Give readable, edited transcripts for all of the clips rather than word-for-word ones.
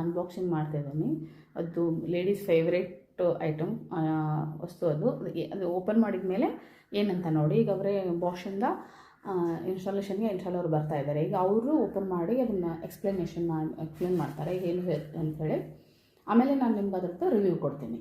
Unboxing ಮಾಡ್ತಾಯಿದ್ದೀನಿ. ಅದು ladies favourite item ವಸ್ತು. ಅದು ಓಪನ್ ಮಾಡಿದ ಮೇಲೆ ಏನಂತ ನೋಡಿ. ಈಗ ಅವರೇ ಬಾಷಿಂದ ಇನ್ಸ್ಟಾಲರ್ ಬರ್ತಾ ಇದ್ದಾರೆ. ಈಗ ಅವರು ಓಪನ್ ಮಾಡಿ ಅದನ್ನು ಎಕ್ಸ್ಪ್ಲೇನ್ ಮಾಡ್ತಾರೆ ಏನು ಅಂಥೇಳಿ. ಆಮೇಲೆ ನಾನು ನಿಮ್ಗೆ ಅದ್ರದ್ದು ರಿವ್ಯೂ ಕೊಡ್ತೀನಿ.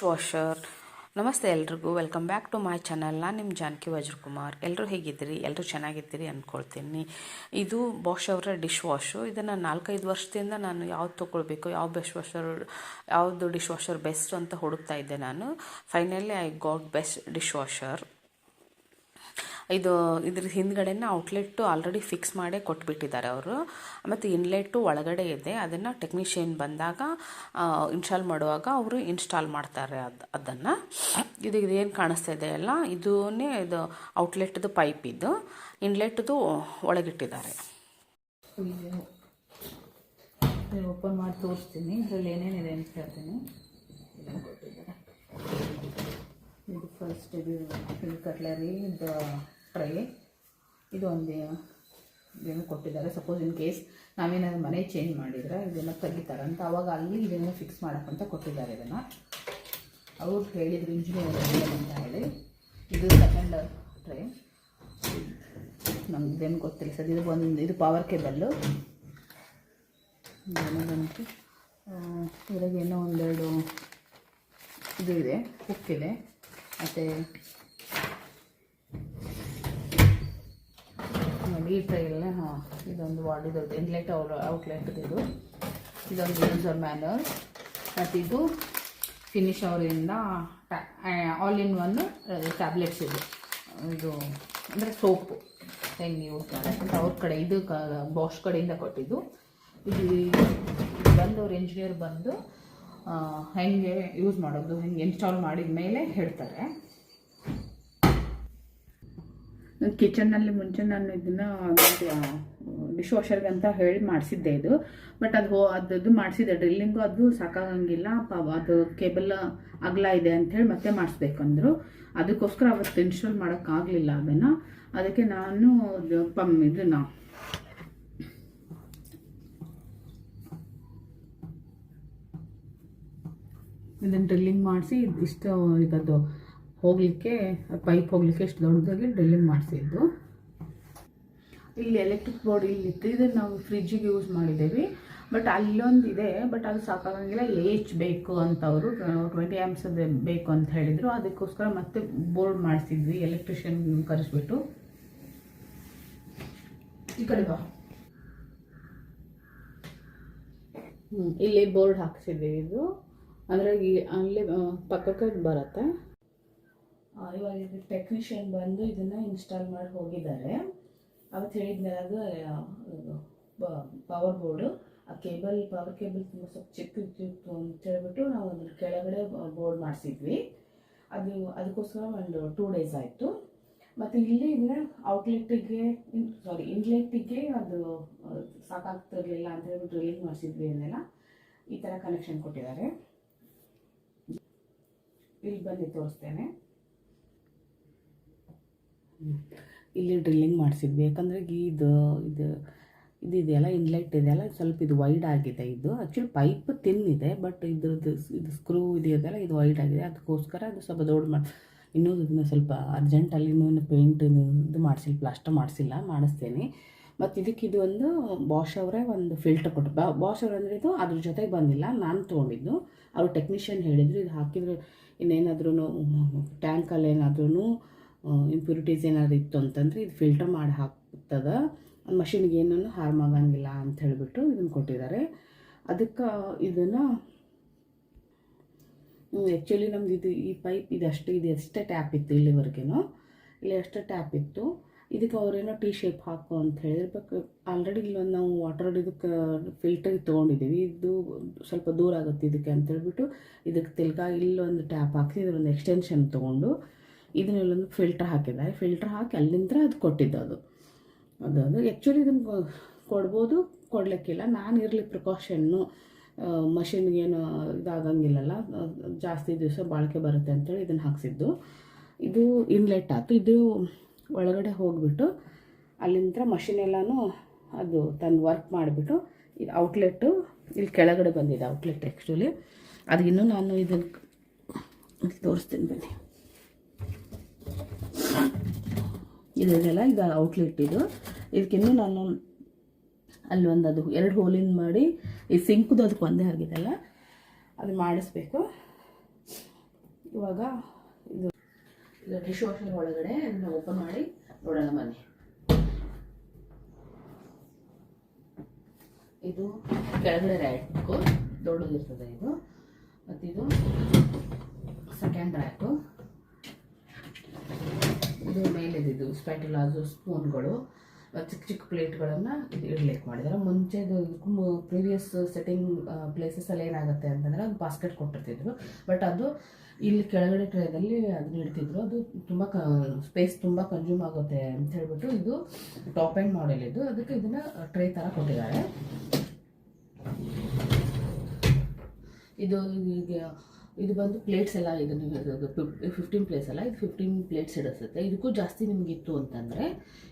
ವಾಷರ್. ನಮಸ್ತೆ ಎಲ್ರಿಗೂ, welcome back to my channel. ನಾನು ನಿಮ್ಮ ಜಾನಕಿ ವಜ್ರಕುಮಾರ್. ಎಲ್ಲರೂ ಹೇಗಿದ್ದೀರಿ? ಎಲ್ಲರೂ ಚೆನ್ನಾಗಿದ್ದೀರಿ ಅಂದ್ಕೊಳ್ತೀನಿ. ಇದು ಬಾಷ್ ಅವರ ಡಿಶ್ ವಾಶು. ಇದನ್ನು 4-5 ವರ್ಷದಿಂದ ನಾನು ಯಾವ್ದು ತೊಗೊಳ್ಬೇಕು, ಯಾವುದು ಡಿಶ್ ವಾಷರ್ ಬೆಸ್ಟ್ ಅಂತ ಹುಡುಕ್ತಾ ಇದ್ದೆ ನಾನು. Finally I got best dish washer. ಇದ್ರ ಹಿಂದ್ಗಡೆನ ಔಟ್ಲೆಟ್ಟು ಆಲ್ರೆಡಿ ಫಿಕ್ಸ್ ಮಾಡೇ ಕೊಟ್ಬಿಟ್ಟಿದ್ದಾರೆ ಅವರು. ಮತ್ತು ಇನ್ಲೆಟ್ಟು ಒಳಗಡೆ ಇದೆ. ಅದನ್ನು ಟೆಕ್ನಿಷಿಯನ್ ಬಂದಾಗ ಇನ್ಸ್ಟಾಲ್ ಮಾಡುವಾಗ ಅವರು ಇನ್ಸ್ಟಾಲ್ ಮಾಡ್ತಾರೆ ಅದನ್ನು. ಇದೇನು ಕಾಣಿಸ್ತಾ ಇದೆ ಅಲ್ಲ, ಇದು ಔಟ್ಲೆಟ್ದು ಪೈಪ್. ಇದು ಇನ್ಲೆಟ್ದು ಒಳಗಿಟ್ಟಿದ್ದಾರೆ. ಓಪನ್ ಮಾಡಿ ತೋರಿಸ್ತೀನಿ. ಇದರಲ್ಲಿ ಏನೇನಿದೆ ಅಂತ ಹೇಳ್ತೀನಿ. ಇದನ್ನು ಕೊಟ್ಟಿದ್ದಾರೆ. ಇದು ಫಸ್ಟ್ ಇದು ಕಟ್ಲರಿ, ಇದು ಟ್ರೈ, ಇದು ಒಂದು ಇದೇನು ಕೊಟ್ಟಿದ್ದಾರೆ. ಸಪೋಸ್ ಇನ್ ಕೇಸ್ ನಾವೇನಾದ್ರು ಮನೆ ಚೇಂಜ್ ಮಾಡಿದರೆ ಇದನ್ನು ತೆಗಿತಾರೆ ಅಂತ, ಅವಾಗ ಅಲ್ಲಿ ಇದನ್ನು ಫಿಕ್ಸ್ ಮಾಡೋಕ್ಕಂತ ಕೊಟ್ಟಿದ್ದಾರೆ. ಇದನ್ನು ಅವ್ರು ಹೇಳಿದ್ರು ಇಂಜಿನಿಯರ್ ಅಂತ ಹೇಳಿ. ಇದು ಸೆಕೆಂಡ್ ಟ್ರೈ. ನಮ್ಗೆ ಇದೇನು ಗೊತ್ತಿಲ್ಲ ಸರ್. ಇದು ಪವರ್ ಕೇಬಲ್ಲು. ಬಂತು ಇದ್ರಾಗೇನೋ ಒಂದೆರಡು ಇದು ಇದೆ, ಹುಕ್ಕಿದೆ. ಮತ್ತು ನೋಡಿ ಈ ಟ್ರೈ ಎಲ್ಲ ಇದೊಂದು ವಾರ್ಡಿದು ಇನ್ಲೆಟ್ ಔಟ್ಲೆಟ್. ಇದೊಂದು ಯೂಸರ್ ಮ್ಯಾನ್ಯಲ್. ಮತ್ತು ಇದು ಫಿನಿಶ್ ಅವರಿಂದ ಆಲ್ ಇನ್ ಒನ್ ಟ್ಯಾಬ್ಲೆಟ್ಸ್. ಇದು ಅಂದರೆ ಸೋಪು ಹೆಂಗೆ ಯೂಸ್ ಮಾಡೋಕ್ಕೆ ಅಂತ ಅವ್ರ ಕಡೆ, ಇದು ಬಾಷ್ ಕಡೆಯಿಂದ ಕೊಟ್ಟಿದ್ದು. ಇದು ಬಂದು ಅವ್ರ ಇಂಜಿನಿಯರ್ ಬಂದು ಹೆಂಗೆ ಯೂಸ್ ಮಾಡೋದು, ಹೆಂಗೆ ಇನ್ಸ್ಟಾಲ್ ಮಾಡಿದ ಮೇಲೆ ಹೇಳ್ತಾರೆ. ಕಿಚನ್ನಲ್ಲಿ ಮುಂಚೆ ನಾನು ಇದನ್ನು ಡಿಶ್ ವಾಷರ್ಗೆ ಅಂತ ಹೇಳಿ ಮಾಡಿಸಿದ್ದೆ ಇದು. ಬಟ್ ಅದು ಮಾಡಿಸಿದ್ದೆ ಡ್ರಿಲ್ಲಿಂಗು, ಅದು ಸಾಕಾಗಂಗಿಲ್ಲ. ಅದು ಕೇಬಲ್ ಅಗಲ ಇದೆ ಅಂಥೇಳಿ ಮತ್ತೆ ಮಾಡಿಸ್ಬೇಕಂದ್ರು. ಅದಕ್ಕೋಸ್ಕರ ಅವತ್ತು ಇನ್ಸ್ಟಾಲ್ ಮಾಡೋಕ್ಕಾಗಲಿಲ್ಲ ಅದನ್ನು. ಅದಕ್ಕೆ ನಾನು ಇದನ್ನು ಡ್ರಿಲ್ಲಿಂಗ್ ಮಾಡಿಸಿ ಇಷ್ಟು ಇದದು ಹೋಗಲಿಕ್ಕೆ, ಪೈಪ್ ಹೋಗಲಿಕ್ಕೆ ಇಷ್ಟು ದೊಡ್ಡದಾಗಿ ಡ್ರಿಲ್ಲಿಂಗ್ ಮಾಡಿಸಿದ್ದು. ಇಲ್ಲಿ ಎಲೆಕ್ಟ್ರಿಕ್ ಬೋರ್ಡ್ ಇಲ್ಲಿತ್ತು. ಇದನ್ನು ನಾವು ಫ್ರಿಜ್ಜಿಗೆ ಯೂಸ್ ಮಾಡಿದ್ದೇವೆ. ಬಟ್ ಅಲ್ಲೊಂದಿದೆ, ಬಟ್ ಅದು ಸಾಕಾಗಂಗಿಲ್ಲ. ಏಚ್ ಬೇಕು ಅಂತ ಅವರು 20 amps ಬೇಕು ಅಂತ ಹೇಳಿದರು. ಅದಕ್ಕೋಸ್ಕರ ಮತ್ತೆ ಬೋರ್ಡ್ ಮಾಡಿಸಿದ್ವಿ, ಎಲೆಕ್ಟ್ರಿಷಿಯನ್ ಕರೆಸ್ಬಿಟ್ಟು. ಈ ಕಡೆ ಬಾ. ಇಲ್ಲಿ ಬೋರ್ಡ್ ಹಾಕ್ಸಿದ್ವಿ. ಇದು ಅಂದರೆ ಅಲ್ಲಿ ಪಕ್ಕಕ್ಕೆ ಬರುತ್ತೆ. ಇವಾಗ ಇದು ಟೆಕ್ನಿಷಿಯನ್ ಬಂದು ಇದನ್ನು ಇನ್ಸ್ಟಾಲ್ ಮಾಡಿ ಹೋಗಿದ್ದಾರೆ. ಅವತ್ತು ಹೇಳಿದ್ಮೇಲೆ ಅದು ಪವರ್ ಬೋರ್ಡು, ಆ ಪವರ್ ಕೇಬಲ್ ತುಂಬ ಸ್ವಲ್ಪ ಚಿಕ್ಕಿತ್ತು ಅಂತ ಹೇಳ್ಬಿಟ್ಟು ನಾವು ಅದ್ರ ಕೆಳಗಡೆ ಬೋರ್ಡ್ ಮಾಡಿಸಿದ್ವಿ. ಅದಕ್ಕೋಸ್ಕರ ಒಂದು 2 days ಆಯಿತು. ಮತ್ತು ಇಲ್ಲಿ ಇದನ್ನ ಇನ್ಲೆಟ್ಟಿಗೆ ಅದು ಸಾಕಾಗ್ತಿರ್ಲಿಲ್ಲ ಅಂತ ಹೇಳ್ಬಿಟ್ಟು ಡ್ರಿಲ್ಲಿಂಗ್ ಮಾಡಿಸಿದ್ವಿ. ಅದನ್ನೆಲ್ಲ ಈ ಥರ ಕನೆಕ್ಷನ್ ಕೊಟ್ಟಿದ್ದಾರೆ. ಇಲ್ಲಿ ಬಂದು ತೋರಿಸ್ತೇನೆ. ಇಲ್ಲಿ ಡ್ರಿಲ್ಲಿಂಗ್ ಮಾಡಿಸಿದ್ವಿ. ಯಾಕಂದರೆ ಇದೆಯಲ್ಲ, ಇನ್ಲೆಟ್ ಇದೆಯಲ್ಲ, ಸ್ವಲ್ಪ ಇದು ವೈಡ್ ಆಗಿದೆ. ಇದು ಆ್ಯಕ್ಚುಲಿ ಪೈಪ್ ತಿನ್ ಇದೆ, ಬಟ್ ಇದು ಸ್ಕ್ರೂ ಇದೆಯಲ್ಲ, ಇದು ವೈಡ್ ಆಗಿದೆ. ಅದಕ್ಕೋಸ್ಕರ ಅದು ಸ್ವಲ್ಪ ದೊಡ್ಡ ಇನ್ನೂ ಇದನ್ನು ಸ್ವಲ್ಪ ಅರ್ಜೆಂಟಲ್ಲಿ ಇನ್ನೂ ಪೇಂಟ್ ಇದು ಮಾಡಿಸಿಲ್ಲ, ಪ್ಲಾಸ್ಟರ್ ಮಾಡಿಸ್ತೇನೆ. ಮತ್ತು ಇದು ಒಂದು ಬಾಷ್ ಅವರೇ ಒಂದು ಫಿಲ್ಟರ್ ಕೊಟ್ಟು, ಬಾಷ್ ಅವ್ರು ಅಂದರೆ ಇದು ಅದ್ರ ಜೊತೆಗೆ ಬಂದಿಲ್ಲ, ನಾನು ತೊಗೊಂಡಿದ್ದು. ಅವರು ಟೆಕ್ನಿಷಿಯನ್ ಹೇಳಿದರು ಇದು ಹಾಕಿದರೆ ಇನ್ನೇನಾದ್ರೂ ಟ್ಯಾಂಕಲ್ಲಿ ಏನಾದ್ರೂ ಇಂಪ್ಯೂರಿಟೀಸ್ ಏನಾದ್ರು ಇತ್ತು ಅಂತಂದರೆ ಇದು ಫಿಲ್ಟರ್ ಮಾಡಿ ಹಾಕ್ತದ, ಮಷಿನ್ಗೆ ಏನೂ ಹಾರ್ಮ್ ಆಗಂಗಿಲ್ಲ ಅಂತ ಹೇಳಿಬಿಟ್ಟು ಇದನ್ನು ಕೊಟ್ಟಿದ್ದಾರೆ. ಅದಕ್ಕೆ ಇದನ್ನು ಆ್ಯಕ್ಚುಲಿ ನಮ್ದು ಈ ಪೈಪ್ ಇದು ಎಷ್ಟೇ ಟ್ಯಾಪ್ ಇತ್ತು ಇಲ್ಲಿವರೆಗೇನೋ, ಇಲ್ಲಿ ಅಷ್ಟೇ ಟ್ಯಾಪ್ ಇತ್ತು. ಇದಕ್ಕೆ ಅವರೇನೋ ಟಿ ಶೇಪ್ ಹಾಕು ಅಂತ ಹೇಳಿರ್ಬೇಕು. ಆಲ್ರೆಡಿ ಇಲ್ಲೊಂದು ನಾವು ವಾಟರ್ ಇದಕ್ಕೆ ಫಿಲ್ಟರ್ ತೊಗೊಂಡಿದ್ದೀವಿ, ಇದು ಸ್ವಲ್ಪ ದೂರ ಆಗುತ್ತೆ ಇದಕ್ಕೆ ಅಂತೇಳ್ಬಿಟ್ಟು ಇದಕ್ಕೆ ತಿರ್ಗಾ ಇಲ್ಲೊಂದು ಟ್ಯಾಪ್ ಹಾಕಿ ಇದರೊಂದು ಎಕ್ಸ್ಟೆನ್ಷನ್ ತೊಗೊಂಡು ಇದನ್ನೆಲ್ಲೊಂದು ಫಿಲ್ಟರ್ ಹಾಕಿದ್ದಾರೆ. ಫಿಲ್ಟರ್ ಹಾಕಿ ಅಲ್ಲಿಂದ ಅದು ಕೊಟ್ಟಿದ್ದು ಅದು ಆ್ಯಕ್ಚುಲಿ ಇದನ್ನು ಕೊಡ್ಬೋದು, ಕೊಡಲಿಕ್ಕಿಲ್ಲ. ನಾನು ಇರಲಿ ಪ್ರಿಕಾಷನ್ನು, ಮಷಿನ್ಗೇನು ಇದಾಗಂಗಿಲ್ಲಲ್ಲ, ಜಾಸ್ತಿ ದಿವಸ ಬಾಳಿಕೆ ಬರುತ್ತೆ ಅಂತೇಳಿ ಇದನ್ನು ಹಾಕ್ಸಿದ್ದು. ಇದು ಇನ್ಲೆಟ್ ಆಯ್ತು. ಇದು ಒಳಗಡೆ ಹೋಗಿಬಿಟ್ಟು ಅಲ್ಲಿಂದ ಮಷಿನ್ ಎಲ್ಲನೂ ಅದು ತನ್ನ ವರ್ಕ್ ಮಾಡಿಬಿಟ್ಟು ಇದು ಔಟ್ಲೆಟ್ಟು ಇಲ್ಲಿ ಕೆಳಗಡೆ ಬಂದಿದೆ ಔಟ್ಲೆಟ್. ಆ್ಯಕ್ಚುಲಿ ಅದು ಇನ್ನೂ ನಾನು ಇದನ್ನು ತೋರಿಸ್ತೀನಿ ಬನ್ನಿ. ಇದೆಲ್ಲ ಇದು ಔಟ್ಲೆಟ್. ಇದಕ್ಕಿನ್ನೂ ನಾನು ಅಲ್ಲಿ ಅದು 2 ಹೋಲಿಂದ ಮಾಡಿ ಈ ಸಿಂಕ್ದು ಅದಕ್ಕೆ ಒಂದೇ ಆಗಿದೆಲ್ಲ ಅದು ಮಾಡಿಸ್ಬೇಕು. ಇವಾಗ ಇದು ಡಿಶ್ ವಾಷರ್ ಒಳಗಡೆ ಅದನ್ನು ಓಪನ್ ಮಾಡಿ ನೋಡೋಣ ಬನ್ನಿ. ಇದು ಕೆಳಗಡೆ ರ್ಯಾಕು ದೊಡ್ಡದಿರ್ತದೆ ಇದು, ಮತ್ತು ಇದು ಸೆಕೆಂಡ್ ರ್ಯಾಕು. ಇದು ಮೇಲಿದ್ದು ಸ್ಪ್ಯಾಟುಲಾಸು, ಸ್ಪೂನ್ಗಳು, ಚಿಕ್ಕ ಚಿಕ್ಕ ಪ್ಲೇಟ್ಗಳನ್ನು ಇದು ಇಡ್ಲಿಕ್ಕೆ ಮಾಡಿದ್ದಾರೆ. ಮುಂಚೆದು ಪ್ರೀವಿಯಸ್ ಸೆಟ್ಟಿಂಗ್ ಪ್ಲೇಸಸಲ್ಲಿ ಏನಾಗುತ್ತೆ ಅಂತಂದರೆ ಅದು ಬಾಸ್ಕೆಟ್ ಕೊಟ್ಟಿರ್ತಿದ್ರು, ಬಟ್ ಅದು ಇಲ್ಲಿ ಕೆಳಗಡೆ ಟ್ರೇದಲ್ಲಿ ಅದನ್ನ ಇಡ್ತಿದ್ರು. ಅದು ತುಂಬ ಸ್ಪೇಸ್ ತುಂಬ ಕನ್ಸ್ಯೂಮ್ ಆಗುತ್ತೆ ಅಂತ ಹೇಳ್ಬಿಟ್ಟು ಇದು ಟಾಪ್ ಆ್ಯಂಡ್ ಮಾಡೆಲ್ ಇದು, ಅದಕ್ಕೆ ಇದನ್ನು ಟ್ರೇ ಥರ ಕೊಟ್ಟಿದ್ದಾರೆ. ಇದು ಬಂದು ಪ್ಲೇಟ್ಸ್ ಎಲ್ಲ ಇದನ್ನು 15 ಪ್ಲೇಟ್ಸ್ ಅಲ್ಲ, ಇದು 15 ಪ್ಲೇಟ್ಸ್ ಇಡಿಸುತ್ತೆ. ಇದಕ್ಕೂ ಜಾಸ್ತಿ ನಿಮಗಿತ್ತು ಅಂತಂದರೆ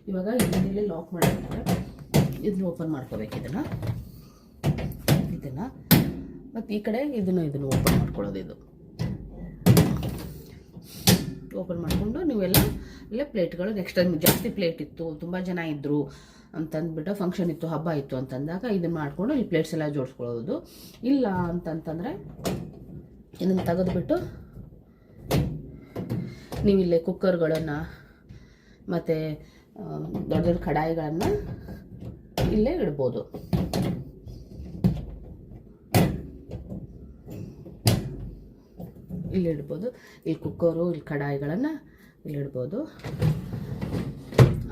ಇವಾಗ ಇದನ್ನೆಲ್ಲ ಲಾಕ್ ಮಾಡಿರ್ತಾರೆ, ಇದನ್ನ ಓಪನ್ ಮಾಡ್ಕೋಬೇಕು ಇದನ್ನು ಮತ್ತು ಈ ಕಡೆ ಇದನ್ನು ಓಪನ್ ಮಾಡ್ಕೊಳ್ಳೋದು. ಇದು ಓಪನ್ ಮಾಡಿಕೊಂಡು ನೀವೆಲ್ಲ ಇಲ್ಲೇ ಪ್ಲೇಟ್ಗಳು ನೆಕ್ಸ್ಟ್ ಟೈಮ್ ಜಾಸ್ತಿ ಪ್ಲೇಟ್ ಇತ್ತು, ತುಂಬ ಜನ ಇದ್ದರು ಅಂತಂದ್ಬಿಟ್ಟು, ಫಂಕ್ಷನ್ ಇತ್ತು, ಹಬ್ಬ ಇತ್ತು ಅಂತಂದಾಗ ಇದನ್ನು ಮಾಡಿಕೊಂಡು ಈ ಪ್ಲೇಟ್ಸ್ ಎಲ್ಲ ಜೋಡಿಸ್ಕೊಳ್ಳೋದು. ಇಲ್ಲ ಅಂತಂತಂದರೆ ಇದನ್ನು ತೆಗೆದುಬಿಟ್ಟು ನೀವಿಲ್ಲೇ ಕುಕ್ಕರ್ಗಳನ್ನು ಮತ್ತು ದೊಡ್ಡ ದೊಡ್ಡ ಕಡಾಯಿಗಳನ್ನು ಇಲ್ಲೇ ಇಡ್ಬೋದು. ಇಲ್ಲಿ ಕುಕ್ಕರು, ಇಲ್ಲಿ ಕಡಾಯಿಗಳನ್ನು ಇಲ್ಲಿ ಇಡ್ಬೋದು.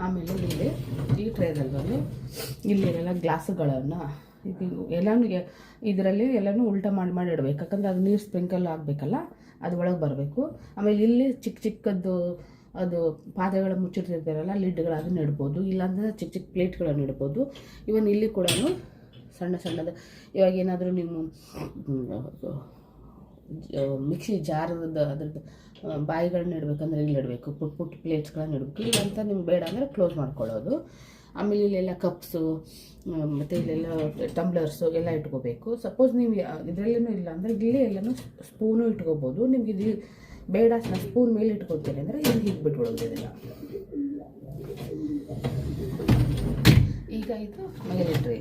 ಆಮೇಲೆ ಇಲ್ಲಿ ಈ ಟ್ರೇದಲ್ಲಿ ಬಂದು ಇಲ್ಲೆಲ್ಲ ಗ್ಲಾಸುಗಳನ್ನು ಎಲ್ಲನೂ ಇದರಲ್ಲಿ ಎಲ್ಲನೂ ಉಲ್ಟಾ ಮಾಡಿ ಇಡಬೇಕು, ಯಾಕಂದರೆ ಅದು ನೀರು ಸ್ಪ್ರಿಂಕಲ್ ಆಗಬೇಕಲ್ಲ, ಅದು ಒಳಗೆ ಬರಬೇಕು. ಆಮೇಲೆ ಇಲ್ಲಿ ಚಿಕ್ಕ ಚಿಕ್ಕದ್ದು ಅದು ಪಾತ್ರೆಗಳ ಮುಚ್ಚಿರ್ತಿರ್ತಾರಲ್ಲ ಲಿಡ್ಗಳು, ಅದನ್ನು ಇಡ್ಬೋದು. ಇಲ್ಲಾಂದರೆ ಚಿಕ್ಕ ಚಿಕ್ಕ ಪ್ಲೇಟ್ಗಳನ್ನು ಇಡ್ಬೋದು. ಇವನ್ ಇಲ್ಲಿ ಕೂಡ ಸಣ್ಣದು ಇವಾಗ ಏನಾದರೂ ನೀವು ಮಿಕ್ಸಿ ಜಾರದ ಅದ್ರದ್ದು ಬಾಯಿಗಳನ್ನ ಇಡಬೇಕಂದ್ರೆ ಇಲ್ಲಿ ಇಡಬೇಕು, ಪುಟ್ಟ ಪ್ಲೇಟ್ಸ್ಗಳನ್ನ ಇಡಬೇಕು. ಇಲ್ಲಂತ ನಿಮ್ಗೆ ಬೇಡ ಅಂದರೆ ಕ್ಲೋಸ್ ಮಾಡ್ಕೊಳ್ಳೋದು. ಆಮೇಲೆ ಇಲ್ಲೆಲ್ಲ ಕಪ್ಸು ಮತ್ತು ಇಲ್ಲೆಲ್ಲ ಟಂಬ್ಲರ್ಸು ಎಲ್ಲ ಇಟ್ಕೋಬೇಕು. ಸಪೋಸ್ ನೀವು ಇದರಲ್ಲೂ ಇಲ್ಲ ಅಂದರೆ ಇಲ್ಲಿ ಎಲ್ಲನೂ ಸ್ಪೂನು ಇಟ್ಕೋಬೋದು. ನಿಮ್ಗೆ ಇದು ಬೇಡ ನಾನು ಸ್ಪೂನ್ ಮೇಲೆ ಇಟ್ಕೊತೀನಿ ಅಂದರೆ ಇಲ್ಲಿ ಹೀಗೆ ಬಿಟ್ಬಿಡೋದು ಇದೆಲ್ಲ. ಈಗ ಇದು ಮೇಲೆ ಟ್ರೇ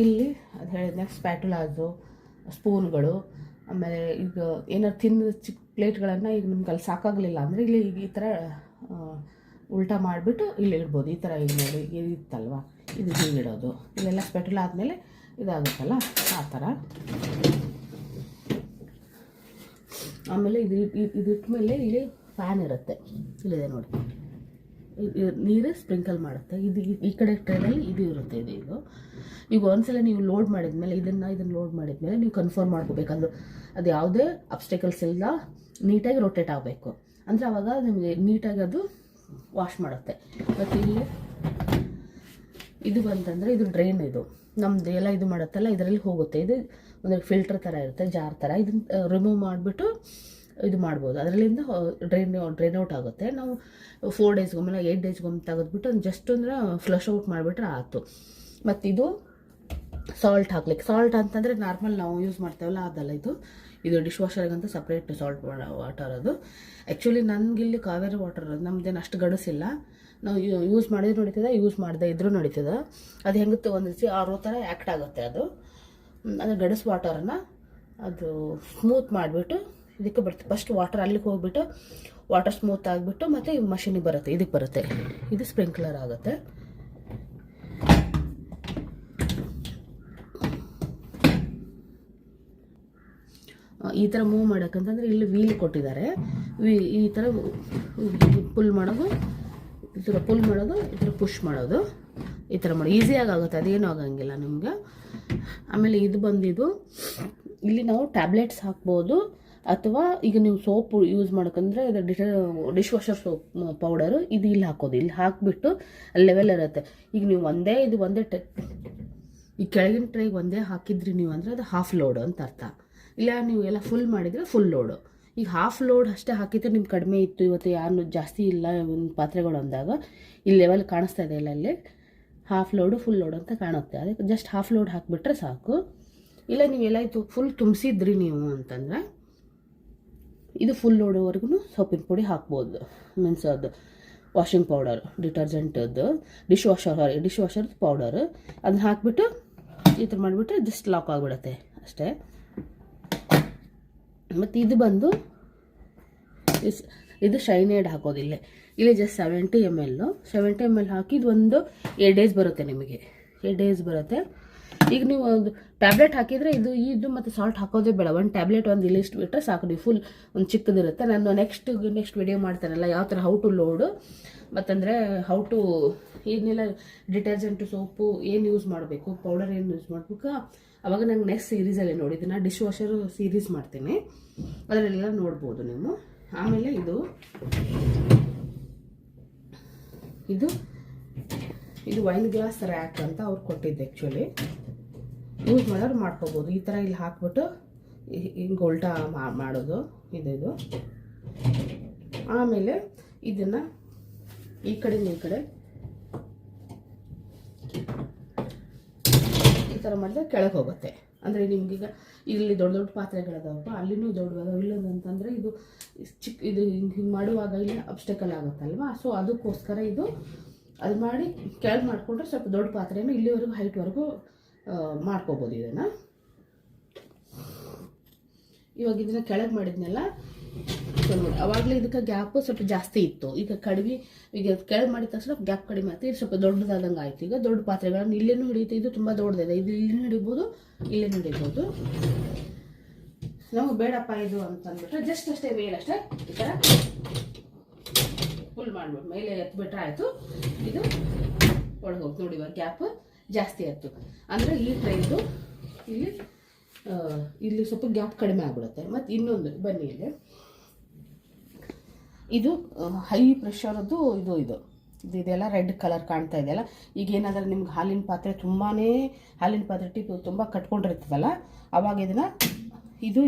ಇಲ್ಲಿ ಅದು ಹೇಳಿದ್ನಾಗ ಸ್ಪ್ಯಾಟುಲಾಸು, ಸ್ಪೂನ್ಗಳು, ಆಮೇಲೆ ಈಗ ಏನಾದ್ರು ತಿಂದು ಚಿಕ್ಕ ಪ್ಲೇಟ್ಗಳನ್ನು ಈಗ ನಿಮ್ಗೆ ಅಲ್ಲಿ ಸಾಕಾಗಲಿಲ್ಲ ಅಂದರೆ ಇಲ್ಲಿ ಈಗ ಈ ಥರ ಉಲ್ಟಾ ಮಾಡಿಬಿಟ್ಟು ಇಲ್ಲಿ ಇಡ್ಬೋದು. ಈ ಥರ ಈಗ ನೋಡಿ ಇತ್ತಲ್ವ, ಇದು ಹೀಗೆ ಇಡೋದು. ಇಲ್ಲೆಲ್ಲ ಸ್ಪೆಟಲ್ ಆದಮೇಲೆ ಇದಾಗುತ್ತಲ್ಲ ಆ ಥರ. ಆಮೇಲೆ ಇದಿಟ್ಮೇಲೆ ಇಲ್ಲಿ ಫ್ಯಾನ್ ಇರುತ್ತೆ, ಇಲ್ಲಿದೆ ನೋಡಿ, ನೀರು ಸ್ಪ್ರಿಂಕಲ್ ಮಾಡುತ್ತೆ. ಇದು ಈ ಕಡೆ ಟ್ರೈನಲ್ಲಿ ಇದು ಇರುತ್ತೆ. ಇದು ಈಗ ಒಂದ್ಸಲ ನೀವು ಲೋಡ್ ಮಾಡಿದ್ಮೇಲೆ ಇದನ್ನು ಲೋಡ್ ಮಾಡಿದ್ಮೇಲೆ ನೀವು ಕನ್ಫರ್ಮ್ ಮಾಡ್ಕೋಬೇಕಂದ್ರೆ ಅದು ಯಾವುದೇ ಅಬ್ಸ್ಟೆಕಲ್ಸ್ ಇಲ್ಲ, ನೀಟಾಗಿ ರೊಟೇಟ್ ಆಗಬೇಕು. ಅಂದರೆ ಆವಾಗ ನಿಮಗೆ ನೀಟಾಗಿ ಅದು ವಾಶ್ ಮಾಡುತ್ತೆ. ಮತ್ತು ಇಲ್ಲಿ ಇದು ಬಂತಂದರೆ ಇದು ಡ್ರೈನ್, ಇದು ನಮ್ಮದು ಎಲ್ಲ ಇದು ಮಾಡುತ್ತಲ್ಲ ಇದರಲ್ಲಿ ಹೋಗುತ್ತೆ. ಇದು ಒಂದು ಫಿಲ್ಟರ್ ಥರ ಇರುತ್ತೆ, ಜಾರ್ ಥರ. ಇದನ್ನು ರಿಮೂವ್ ಮಾಡಿಬಿಟ್ಟು ಇದು ಮಾಡ್ಬೋದು. ಅದರಲ್ಲಿಂದ ಡ್ರೈನ್ ಔಟ್ ಆಗುತ್ತೆ. ನಾವು 4 ಡೇಸ್ಗೊಮ್ಮೆ 8 ಡೇಸ್ಗೊಮ್ಮೆ ತೆಗೆದ್ಬಿಟ್ಟು ಅದು ಜಸ್ಟ್ ಅಂದರೆ ಫ್ಲಶ್ ಔಟ್ ಮಾಡಿಬಿಟ್ರೆ ಆಯಿತು. ಮತ್ತು ಇದು ಸಾಲ್ಟ್ ಹಾಕ್ಲಿಕ್ಕೆ, ಸಾಲ್ಟ್ ಅಂತಂದರೆ ನಾರ್ಮಲ್ ನಾವು ಯೂಸ್ ಮಾಡ್ತೇವಲ್ಲ ಅದಲ್ಲ, ಇದು ಡಿಶ್ ವಾಷರ್ಗಂತ ಸಪ್ರೇಟ್ ಸಾಲ್ಟ್ ವಾಟರ್. ಅದು ಆ್ಯಕ್ಚುಲಿ ನನಗಿಲ್ಲಿ ಕಾವೇರಿ ವಾಟರ್, ನಮ್ಮದೇನು ಅಷ್ಟು ಗಡಸಿಲ್ಲ. ನಾವು ಯೂಸ್ ಮಾಡಿದ್ರು ನಡೀತದೆ, ಯೂಸ್ ಮಾಡದೇ ಇದ್ರೂ ನಡೀತದೆ. ಅದು ಹೆಂಗುತ್ತೆ ಒಂದು ರೀತಿ ಆರೋ ಥರ ಆ್ಯಕ್ಟ್ ಆಗುತ್ತೆ. ಅದು ಗಡಸು ವಾಟರನ್ನು ಅದು ಸ್ಮೂತ್ ಮಾಡಿಬಿಟ್ಟು ಇದಕ್ಕೆ ಬರುತ್ತೆ. ಫಸ್ಟ್ ವಾಟರ್ ಅಲ್ಲಿಗೆ ಹೋಗ್ಬಿಟ್ಟು ವಾಟರ್ ಸ್ಮೂತ್ ಆಗಿಬಿಟ್ಟು ಮತ್ತು ಮಷೀನಿಗೆ ಬರುತ್ತೆ, ಇದಕ್ಕೆ ಬರುತ್ತೆ. ಇದು ಸ್ಪ್ರಿಂಕ್ಲರ್ ಆಗುತ್ತೆ. ಈ ಥರ ಮೂವ್ ಮಾಡೋಕ್ಕಂತಂದರೆ ಇಲ್ಲಿ ವೀಲ್ ಕೊಟ್ಟಿದ್ದಾರೆ. ಈ ಥರ ಪುಲ್ ಮಾಡೋದು, ಈ ಥರ ಪುಲ್ ಮಾಡೋದು, ಈ ಥರ ಪುಷ್ ಮಾಡೋದು, ಈ ಥರ ಮಾಡಿ ಈಸಿಯಾಗಿ ಆಗುತ್ತೆ, ಅದೇನೂ ಆಗಂಗಿಲ್ಲ ನಿಮ್ಗೆ. ಆಮೇಲೆ ಇದು ಬಂದಿದ್ದು ಇಲ್ಲಿ ನಾವು ಟ್ಯಾಬ್ಲೆಟ್ಸ್ ಹಾಕ್ಬೋದು, ಅಥವಾ ಈಗ ನೀವು ಸೋಪ್ ಯೂಸ್ ಮಾಡೋಕ್ಕಂದ್ರೆ ಇದು ಡಿಶ್ ವಾಷರ್ ಸೋಪ್ ಪೌಡರು ಇದು ಇಲ್ಲಿ ಹಾಕೋದು. ಇಲ್ಲಿ ಹಾಕಿಬಿಟ್ಟು ಅಲ್ಲಿ ಲೆವೆಲ್ ಇರುತ್ತೆ. ಈಗ ನೀವು ಒಂದೇ ಈ ಕೆಳಗಿನ ಟ್ರೈಗೆ ಒಂದೇ ಹಾಕಿದ್ರಿ ನೀವು ಅಂದರೆ ಅದು ಹಾಫ್ ಲೋಡು ಅಂತ ಅರ್ಥ. ಇಲ್ಲ ನೀವು ಎಲ್ಲ ಫುಲ್ ಮಾಡಿದರೆ ಫುಲ್ ಲೋಡು. ಈಗ ಹಾಫ್ ಲೋಡ್ ಅಷ್ಟೇ ಹಾಕಿದ್ರೆ ನಿಮ್ಗೆ ಕಡಿಮೆ ಇತ್ತು, ಇವತ್ತು ಯಾರು ಜಾಸ್ತಿ ಇಲ್ಲ ಒಂದು ಪಾತ್ರೆಗಳು ಅಂದಾಗ ಇಲ್ಲಿ ಲೆವೆಲ್ ಕಾಣಿಸ್ತಾ ಇದೆ ಇಲ್ಲ, ಅಲ್ಲಿ ಹಾಫ್ ಲೋಡು ಫುಲ್ ಲೋಡ್ ಅಂತ ಕಾಣುತ್ತೆ. ಅದಕ್ಕೆ ಜಸ್ಟ್ ಹಾಫ್ ಲೋಡ್ ಹಾಕಿಬಿಟ್ರೆ ಸಾಕು. ಇಲ್ಲ ನೀವೆಲ್ಲ ಇತ್ತು ಫುಲ್ ತುಂಬಿಸಿದ್ರಿ ನೀವು ಅಂತಂದರೆ ಇದು ಫುಲ್ ಲೋಡ್ವರೆಗೂ ಸೋಪಿನ ಪುಡಿ ಹಾಕ್ಬೋದು. ಮೀನ್ಸ್ ಅದು ವಾಷಿಂಗ್ ಪೌಡರ್, ಡಿಟರ್ಜೆಂಟದ್ದು, ಡಿಶ್ ವಾಷರ್ದು ಪೌಡರು ಅದನ್ನ ಹಾಕಿಬಿಟ್ಟು ಈ ಥರ ಮಾಡಿಬಿಟ್ರೆ ಜಸ್ಟ್ ಲಾಕ್ ಆಗಿಬಿಡುತ್ತೆ ಅಷ್ಟೇ. ಮತ್ತು ಇದು ಬಂದು ಇದು ಶೈನೇಡ್ ಹಾಕೋದಿಲ್ಲ, ಇಲ್ಲಿ ಜಸ್ಟ್ 70 ml ಹಾಕಿ ಇದು ಒಂದು 8 days ಬರುತ್ತೆ ನಿಮಗೆ, 8 days ಬರುತ್ತೆ. ಈಗ ನೀವು ಒಂದು ಟ್ಯಾಬ್ಲೆಟ್ ಹಾಕಿದರೆ ಇದು ಮತ್ತು ಸಾಲ್ಟ್ ಹಾಕೋದೇ ಬೇಡ. ಒಂದು ಟ್ಯಾಬ್ಲೆಟ್ ಒಂದು ಇಲ್ಲಿ ಇಷ್ಟು ಬಿಟ್ಟರೆ ಸಾಕು. ನೀವು ಫುಲ್ ಒಂದು ಚಿಕ್ಕದಿರುತ್ತೆ. ನಾನು ನೆಕ್ಸ್ಟ್ ವಿಡಿಯೋ ಮಾಡ್ತಾರಲ್ಲ ಯಾವ ಥರ ಹೌ ಟು ಲೋಡು ಮತ್ತಂದರೆ ಹೌ ಟು ಏನೆಲ್ಲ ಡಿಟರ್ಜೆಂಟು ಸೋಪು ಏನು ಯೂಸ್ ಮಾಡಬೇಕು, ಪೌಡರ್ ಏನು ಯೂಸ್ ಮಾಡಬೇಕು, ಅವಾಗ ನಂಗೆ ನೆಕ್ಸ್ಟ್ ಸೀರೀಸಲ್ಲಿ ನೋಡಿದ್ದೀನಿ. ನಾನು ಡಿಶ್ ವಾಷರ್ ಸೀರೀಸ್ ಮಾಡ್ತೀನಿ, ಅದರಲ್ಲೆಲ್ಲ ನೋಡ್ಬೋದು ನೀವು. ಆಮೇಲೆ ಇದು ವೈನ್ ಗ್ಲಾಸ್ ರ್ಯಾಕ್ ಅಂತ ಅವ್ರು ಕೊಟ್ಟಿದ್ದು. ಆ್ಯಕ್ಚುಲಿ ಯೂಸ್ ಮಾಡೋರು ಮಾಡ್ಕೋಬೋದು. ಈ ಥರ ಇಲ್ಲಿ ಹಾಕ್ಬಿಟ್ಟು ಹಿಂಗೆ ಉಲ್ಟಾ ಮಾಡೋದು ಇದು. ಆಮೇಲೆ ಇದನ್ನು ಈ ಕಡೆ ಈ ಕಡೆ ಈ ಥರ ಮಾಡಿದ್ರೆ ಕೆಳಗೆ ಹೋಗುತ್ತೆ. ಅಂದರೆ ನಿಮ್ಗೀಗ ಇಲ್ಲಿ ದೊಡ್ಡ ದೊಡ್ಡ ಪಾತ್ರೆಗಳದಾವಪ್ಪ, ಅಲ್ಲಿನೂ ದೊಡ್ಡದಾವ. ಇಲ್ಲದಂತಂದರೆ ಇದು ಇದು ಹಿಂಗೆ ಮಾಡುವಾಗ ಇಲ್ಲಿ ಅಬ್ಸ್ಟೆಕಲ್ ಆಗುತ್ತಲ್ವ. ಸೊ ಅದಕ್ಕೋಸ್ಕರ ಅದು ಮಾಡಿ ಕೆಳಗೆ ಮಾಡಿಕೊಂಡ್ರೆ ಸ್ವಲ್ಪ ದೊಡ್ಡ ಪಾತ್ರೆನೂ ಇಲ್ಲಿವರೆಗೂ ಹೈಟ್ವರೆಗೂ ಮಾಡ್ಕೋಬೋದು ಇದನ್ನು. ಇವಾಗ ಇದನ್ನು ಕೆಳಗೆ ಮಾಡಿದ್ನೆಲ್ಲ ಅವಾಗಲೇ ಇದಕ್ಕೆ ಗ್ಯಾಪು ಸ್ವಲ್ಪ ಜಾಸ್ತಿ ಇತ್ತು, ಈಗ ಕಡಿಮೆ. ಈಗ ಕೆಳಗೆ ಮಾಡಿದ ತಕ್ಷಣ ಗ್ಯಾಪ್ ಕಡಿಮೆ ಆಯ್ತು, ಇದು ಸ್ವಲ್ಪ ದೊಡ್ಡದಾದಂಗೆ ಆಯಿತು. ಈಗ ದೊಡ್ಡ ಪಾತ್ರೆಗಳನ್ನು ಇಲ್ಲೇನೂ ಹಿಡಿಯುತ್ತೆ, ಇದು ತುಂಬ ದೊಡ್ಡದಿದೆ, ಇದು ಇಲ್ಲೂ ಹಿಡಿಬೋದು, ಇಲ್ಲೇನೂ ಹಿಡಿಬೋದು. ನಮಗೆ ಬೇಡಪ್ಪ ಇದು ಅಂತಂದ್ಬಿಟ್ರೆ ಜಸ್ಟ್ ಅಷ್ಟೇ ಮೇಲಷ್ಟೇ ಈ ಥರ ಫುಲ್ ಮಾಡ್ಬಿಟ್ಟು ಮೇಲೆ ಎತ್ಬಿಟ್ರೆ ಆಯಿತು. ಇದು ಒಳಗೆ ಹೋಗಿ ನೋಡಿ, ಇವಾಗ ಗ್ಯಾಪ್ ಜಾಸ್ತಿ ಆಯಿತು ಅಂದರೆ ಈ ಟ್ರೈದು ಇಲ್ಲಿ ಸ್ವಲ್ಪ ಗ್ಯಾಪ್ ಕಡಿಮೆ ಆಗಿಬಿಡುತ್ತೆ. ಮತ್ತು ಇನ್ನೊಂದು ಬನ್ನಿ, ಇದು ಹೈ ಪ್ರೆಷರದ್ದು ಇದೆಲ್ಲ ರೆಡ್ ಕಲರ್ ಕಾಣ್ತಾ ಇದೆಯಲ್ಲ. ಈಗ ಏನಾದರೂ ನಿಮ್ಗೆ ಹಾಲಿನ ಪಾತ್ರೆ ಟಿಪ್ ತುಂಬ ಕಟ್ಕೊಂಡಿರ್ತದಲ್ಲ, ಅವಾಗ ಇದು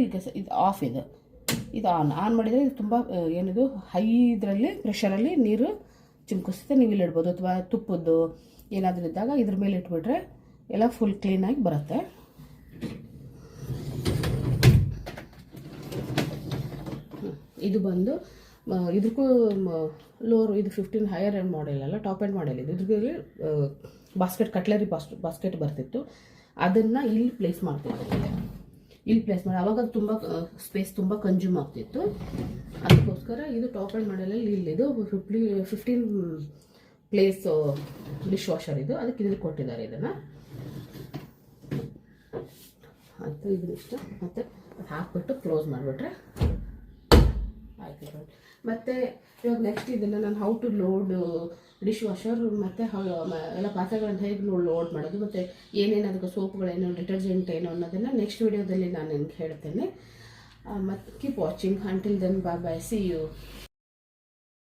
ಆಫ್ ಇದು ಆನ್ ಮಾಡಿದರೆ ಇದು ತುಂಬ ಏನಿದು ಹೈ ಇದರಲ್ಲಿ ಪ್ರೆಷರಲ್ಲಿ ನೀರು ಚಿಮ್ಕಿಸುತ್ತೆ. ನೀವು ಇಲ್ಲಿ ಇಡ್ಬೋದು, ಅಥವಾ ತುಪ್ಪದ್ದು ಏನಾದರೂ ಇದ್ದಾಗ ಇದ್ರ ಮೇಲೆ ಇಟ್ಬಿಟ್ರೆ ಎಲ್ಲ ಫುಲ್ ಕ್ಲೀನಾಗಿ ಬರುತ್ತೆ. ಇದು ಬಂದು ಇದಕ್ಕೂ ಲೋರ್, ಇದು 15 ಹೈಯರ್ ಎಂಡ್ ಮಾಡೆಲ್ ಅಲ್ಲ, ಟಾಪ್ ಎಂಡ್ ಮಾಡೆಲ್ ಇದು. ಇದ್ರಲ್ಲಿ ಕಟ್ಲರಿ ಬಾಸ್ಕೆಟ್ ಬರ್ತಿತ್ತು, ಅದನ್ನು ಇಲ್ಲಿ ಪ್ಲೇಸ್ ಮಾಡ್ತಿತ್ತು. ಅವಾಗ ಅದು ತುಂಬ ಸ್ಪೇಸ್ ತುಂಬ ಕನ್ಸ್ಯೂಮ್ ಆಗ್ತಿತ್ತು. ಅದಕ್ಕೋಸ್ಕರ ಇದು ಟಾಪ್ ಎಂಡ್ ಮಾಡೆಲಲ್ಲಿ ಇಲ್ಲಿದು 15 ಪ್ಲೇಸ್ ಡಿಶ್ ವಾಷರ್ ಇದು, ಅದಕ್ಕೆ ಇಲ್ಲಿ ಕೊಟ್ಟಿದ್ದಾರೆ ಇದನ್ನು. ಅದು ಇದಿಷ್ಟು ಮತ್ತು ಹಾಕ್ಬಿಟ್ಟು ಕ್ಲೋಸ್ ಮಾಡಿಬಿಟ್ರೆ ಆಯ್ತು. ಮತ್ತು ಇವಾಗ ನೆಕ್ಸ್ಟ್ ಇದನ್ನು ನಾನು how to load dishwasher ಮತ್ತು ಎಲ್ಲ ಪಾತ್ರೆಗಳನ್ನು ಹೇಗೆ ಲೋಡ್ ಮಾಡೋದು, ಮತ್ತು ಏನೇನು ಅದಕ್ಕೆ ಸೋಪ್ಗಳೇನು, ಡಿಟರ್ಜೆಂಟ್ ಏನು ಅನ್ನೋದನ್ನು ನೆಕ್ಸ್ಟ್ ವಿಡಿಯೋದಲ್ಲಿ ನಾನು ನಿಮ್ಗೆ ಹೇಳ್ತೇನೆ. ಮತ್ತು keep watching. Until then bye, see you.